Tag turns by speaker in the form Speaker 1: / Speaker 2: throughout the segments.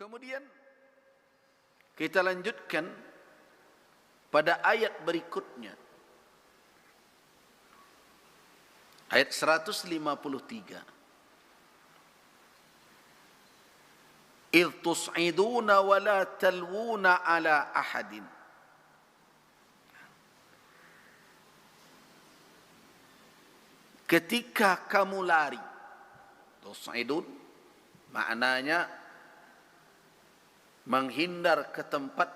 Speaker 1: Kemudian kita lanjutkan pada ayat berikutnya. Ayat 153. إِذْ تُصْعِدُونَ وَلَا تَلْوُونَ عَلَى أَحَدٍ. Ketika kamu lari, tus'idun maknanya menghindar ke tempat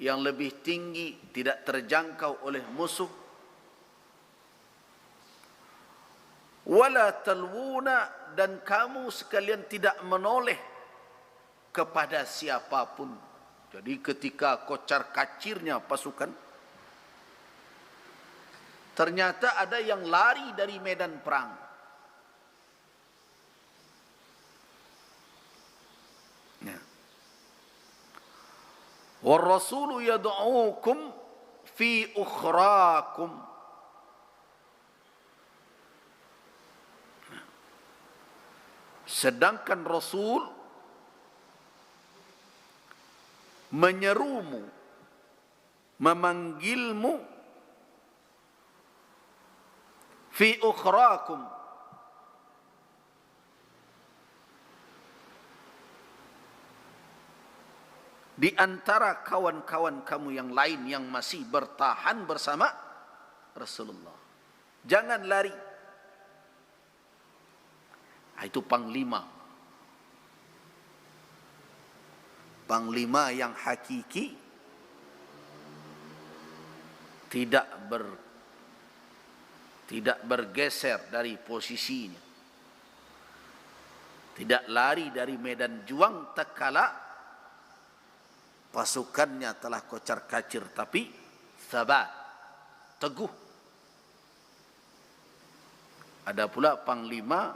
Speaker 1: yang lebih tinggi, tidak terjangkau oleh musuh. Wala talwuna, dan kamu sekalian tidak menoleh kepada siapapun. Jadi ketika kocar kacirnya pasukan, ternyata ada yang lari dari medan perang. Ya. War rasulu yad'ukum fi ukhrakum. Sedangkan Rasul menyerumu, memanggilmu fi ukhrakum, di antara kawan-kawan kamu yang lain yang masih bertahan bersama Rasulullah. Jangan lari. Itu panglima. Panglima yang hakiki tidak bergeser dari posisinya. Tidak lari dari medan juang tatkala pasukannya telah kocar kacir, tapi sabat, teguh. Ada pula panglima,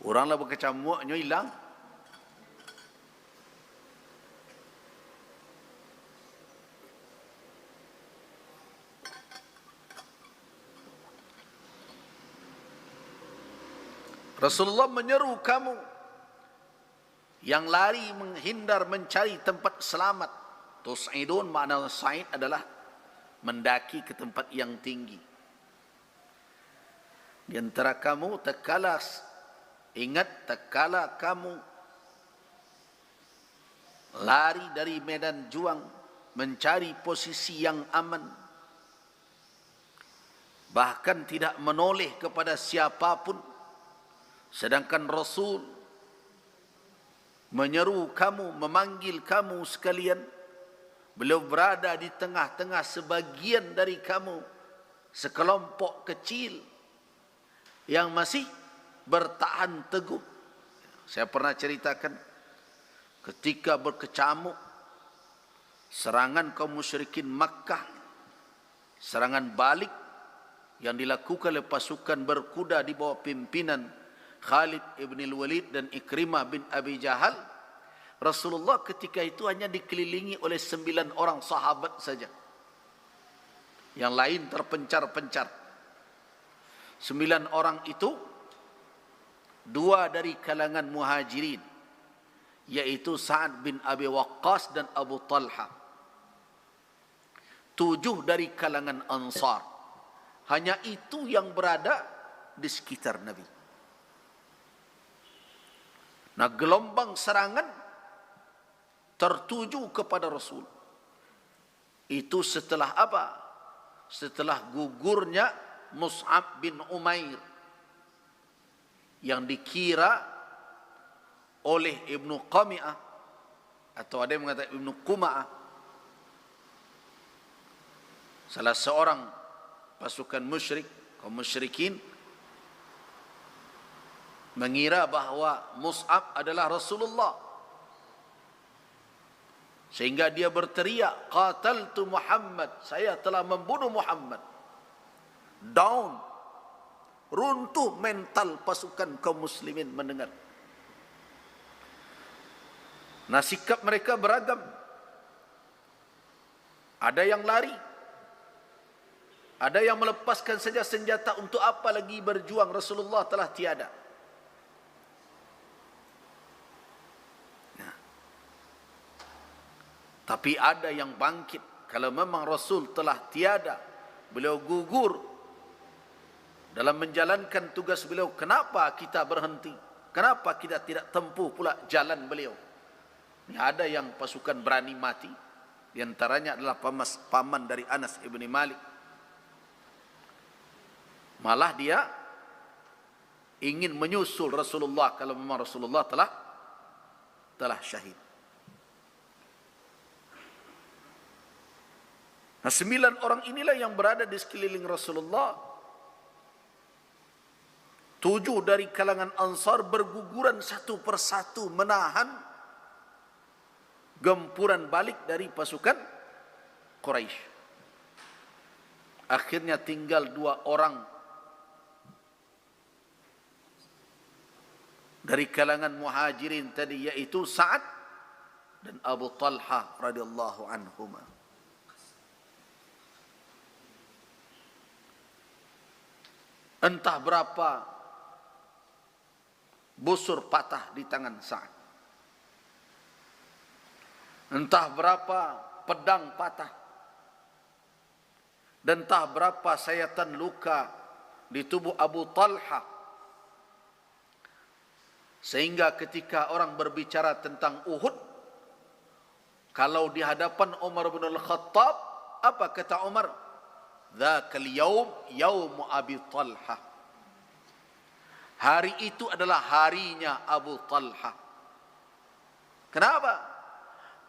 Speaker 1: oranglah berkecamuknya hilang. Rasulullah menyeru kamu yang lari menghindar mencari tempat selamat. Tus'idun, makna sa'id adalah mendaki ke tempat yang tinggi. Di antara kamu tatkala, ingat tatkala kamu lari dari medan juang mencari posisi yang aman, bahkan tidak menoleh kepada siapapun, sedangkan Rasul menyeru kamu, memanggil kamu sekalian, beliau berada di tengah-tengah sebagian dari kamu, sekelompok kecil yang masih bertahan teguh. Saya pernah ceritakan ketika berkecamuk serangan kaum musyrikin Makkah, serangan balik yang dilakukan oleh pasukan berkuda di bawah pimpinan Khalid ibn al-Walid dan Ikrimah bin Abi Jahal. Rasulullah ketika itu hanya dikelilingi oleh 9 orang sahabat saja. Yang lain terpencar-pencar. 9 orang itu, 2 dari kalangan muhajirin, yaitu Sa'ad bin Abi Waqqas dan Abu Talha. 7 dari kalangan Ansar. Hanya itu yang berada di sekitar Nabi. Nah, gelombang serangan tertuju kepada Rasul. Itu setelah apa? Setelah gugurnya Mus'ab bin Umair yang dikira oleh Ibnu Qami'ah, atau ada yang mengatakan Ibnu Quma'ah, salah seorang pasukan musyrik, kaum musyrikin, mengira bahwa Mus'ab adalah Rasulullah, sehingga dia berteriak, qataltu Muhammad, saya telah membunuh Muhammad. Down, runtuh mental pasukan kaum muslimin mendengar. Nah, sikap mereka beragam. Ada yang lari, ada yang melepaskan saja senjata, untuk apa lagi berjuang, Rasulullah telah tiada. Tapi ada yang bangkit. Kalau memang Rasul telah tiada, beliau gugur dalam menjalankan tugas beliau, kenapa kita berhenti? Kenapa kita tidak tempuh pula jalan beliau? Ini ada yang pasukan berani mati. Di antaranya adalah paman dari Anas ibn Malik. Malah dia ingin menyusul Rasulullah kalau memang Rasulullah telah syahid. Nah, 9 orang inilah yang berada di sekeliling Rasulullah. 7 dari kalangan Ansar berguguran satu persatu menahan gempuran balik dari pasukan Quraisy. Akhirnya tinggal 2 orang dari kalangan Muhajirin tadi, yaitu Sa'ad dan Abu Talha radhiyallahu anhuma. Entah berapa busur patah di tangan Sa'ad. Entah berapa pedang patah. Dan entah berapa sayatan luka di tubuh Abu Talha. Sehingga ketika orang berbicara tentang Uhud, kalau di hadapan Umar bin Al-Khattab, apa kata Umar? Dzakal yaum yaum Abi Talha. Hari itu adalah harinya Abu Talha. Kenapa?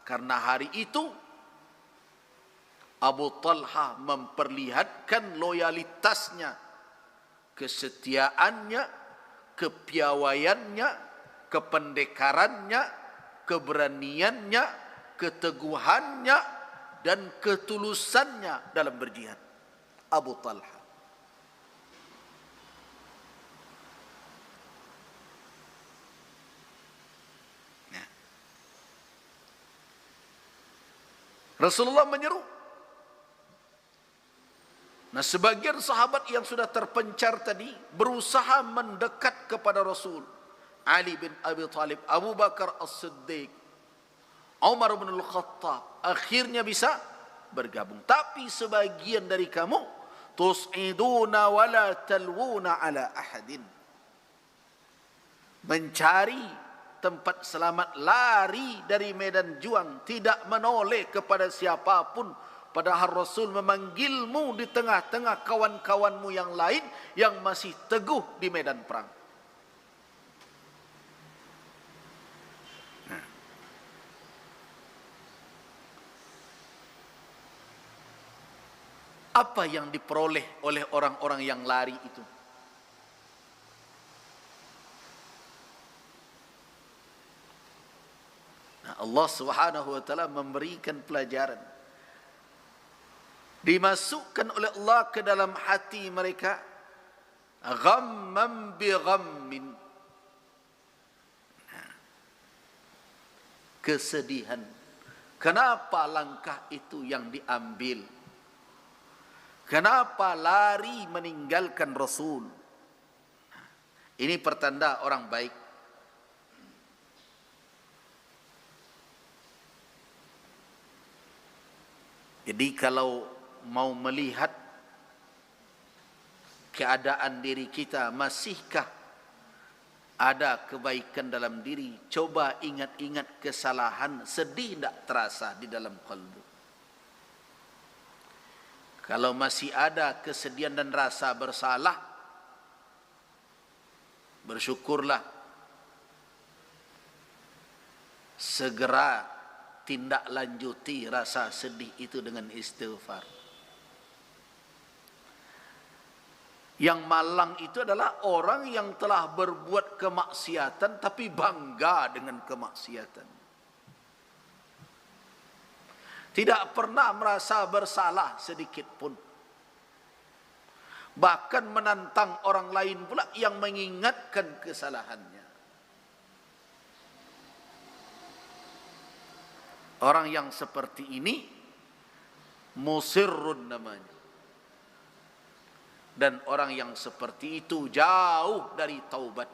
Speaker 1: Karena hari itu Abu Talha memperlihatkan loyalitasnya, kesetiaannya, kepiawaiannya, kependekarannya, keberaniannya, keteguhannya, dan ketulusannya dalam berjihad. Abu Talha. Nah. Rasulullah menyeru. Nah, sebagian sahabat yang sudah terpencar tadi berusaha mendekat kepada Rasul. Ali bin Abi Thalib, Abu Bakar As-Siddiq, Umar bin Al-Khattab, akhirnya bisa bergabung. Tapi sebagian dari kamu tus'iduna wa la talwuna ala ahadin, mencari tempat selamat, lari dari medan juang, tidak menoleh kepada siapapun, padahal Rasul memanggilmu di tengah-tengah kawan-kawanmu yang lain yang masih teguh di medan perang. Apa yang diperoleh oleh orang-orang yang lari itu? Nah, Allah Subhanahu wa taala memberikan pelajaran. Dimasukkan oleh Allah ke dalam hati mereka ghammam bi ghammin. Kesedihan. Kenapa langkah itu yang diambil? Kenapa lari meninggalkan Rasul? Ini pertanda orang baik. Jadi kalau mau melihat keadaan diri kita, masihkah ada kebaikan dalam diri, coba ingat-ingat kesalahan, sedih tidak terasa di dalam kalbu. Kalau masih ada kesedihan dan rasa bersalah, bersyukurlah. Segera tindak lanjuti rasa sedih itu dengan istighfar. Yang malang itu adalah orang yang telah berbuat kemaksiatan tapi bangga dengan kemaksiatan. Tidak pernah merasa bersalah sedikit pun. Bahkan menantang orang lain pula yang mengingatkan kesalahannya. Orang yang seperti ini musirrun namanya. Dan orang yang seperti itu jauh dari taubat.